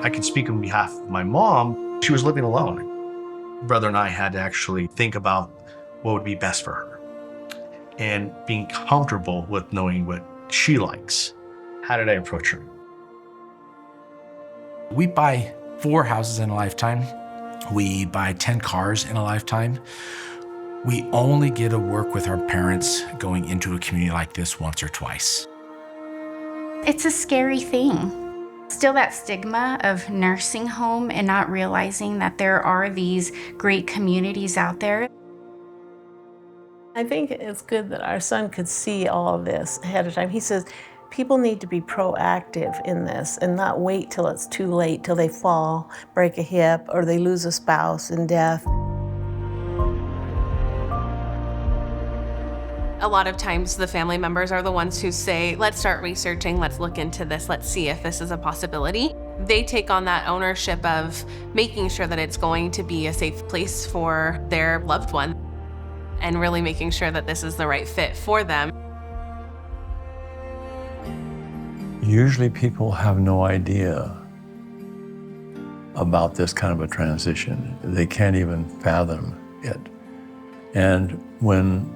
I could speak on behalf of my mom. She was living alone. Brother and I had to actually think about what would be best for her and being comfortable with knowing what she likes. How did I approach her? We buy 4 houses in a lifetime. We buy 10 cars in a lifetime. We only get to work with our parents going into a community like this once or twice. It's a scary thing. Still that stigma of nursing home and not realizing that there are these great communities out there. I think it's good that our son could see all of this ahead of time. He says people need to be proactive in this and not wait till it's too late, till they fall, break a hip, or they lose a spouse in death. A lot of times the family members are the ones who say, let's start researching, let's look into this, let's see if this is a possibility. They take on that ownership of making sure that it's going to be a safe place for their loved one and really making sure that this is the right fit for them. Usually people have no idea about this kind of a transition. They can't even fathom it. And when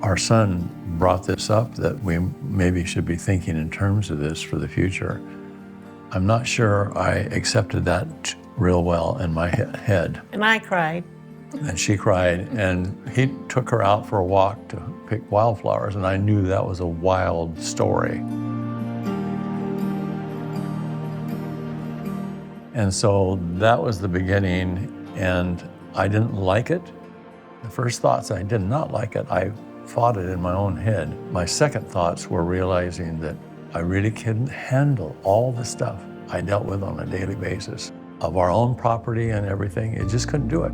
our son brought this up, that we maybe should be thinking in terms of this for the future, I'm not sure I accepted that real well in my head. And I cried. And she cried, and he took her out for a walk to pick wildflowers, and I knew that was a wild story. And so that was the beginning, and I didn't like it. The first thoughts, I did not like it. I fought it in my own head. My second thoughts were realizing that I really couldn't handle all the stuff I dealt with on a daily basis of our own property and everything. It just couldn't do it.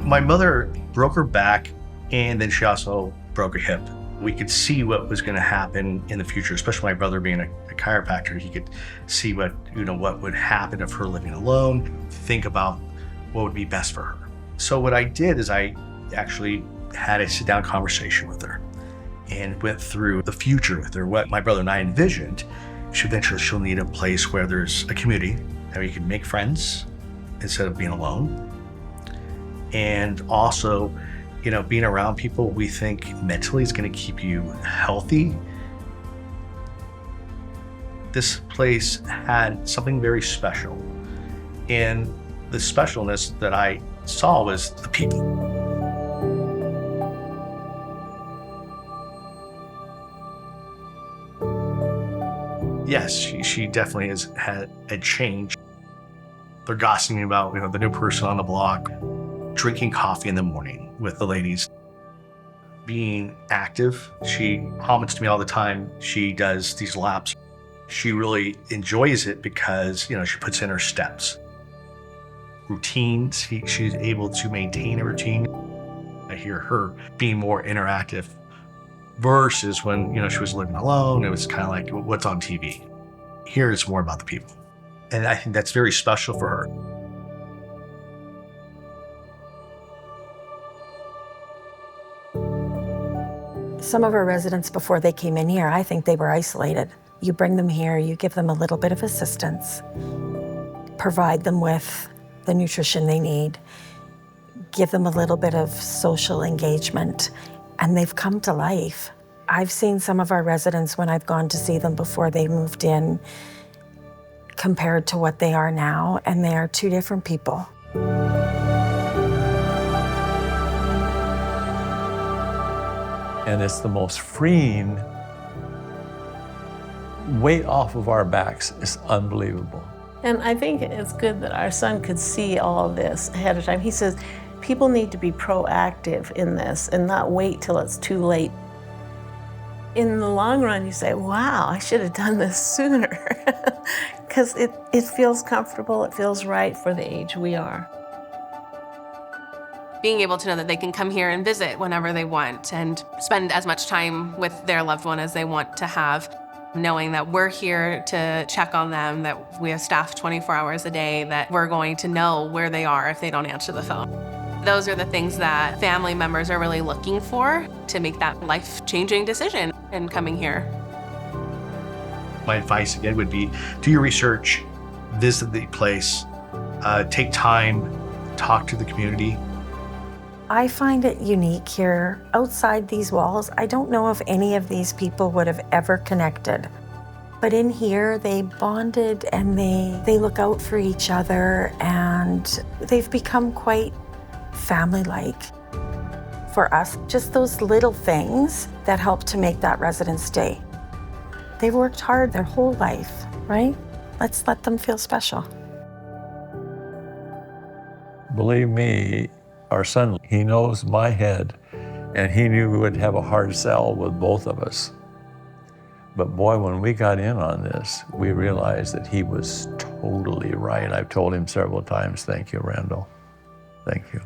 My mother broke her back, and then she also broke a hip. We could see what was going to happen in the future, especially my brother being a chiropractor. He could see what would happen of her living alone, think about what would be best for her. So what I did is I actually had a sit-down conversation with her and went through the future with her, what my brother and I envisioned. She'll need a place where there's a community that we can make friends instead of being alone. And also, being around people we think mentally is going to keep you healthy. This place had something very special. And the specialness that I saw was the people. Yes, she definitely has had a change. They're gossiping about, the new person on the block, drinking coffee in the morning with the ladies, being active. She comments to me all the time. She does these laps. She really enjoys it because, she puts in her steps. Routines, she's able to maintain a routine. I hear her being more interactive versus when, she was living alone. It was kind of like, what's on TV? Here it's more about the people. And I think that's very special for her. Some of our residents, before they came in here, I think they were isolated. You bring them here, you give them a little bit of assistance, provide them with the nutrition they need, give them a little bit of social engagement, and they've come to life. I've seen some of our residents when I've gone to see them before they moved in compared to what they are now, and they are 2 different people. And it's the most freeing weight off of our backs. It's unbelievable. And I think it's good that our son could see all of this ahead of time. He says people need to be proactive in this and not wait till it's too late. In the long run, you say, wow, I should have done this sooner. Because it feels comfortable, it feels right for the age we are. Being able to know that they can come here and visit whenever they want and spend as much time with their loved one as they want to have, knowing that we're here to check on them, that we have staff 24 hours a day, that we're going to know where they are if they don't answer the phone. Those are the things that family members are really looking for to make that life-changing decision in coming here. My advice again would be do your research, visit the place, take time, talk to the community. I find it unique here. Outside these walls, I don't know if any of these people would have ever connected. But in here, they bonded and they look out for each other, and they've become quite family-like. For us, just those little things that help to make that resident stay. They've worked hard their whole life, right? Let's let them feel special. Believe me, our son, he knows my head, and he knew we would have a hard sell with both of us. But boy, when we got in on this, we realized that he was totally right. I've told him several times, thank you, Randall. Thank you.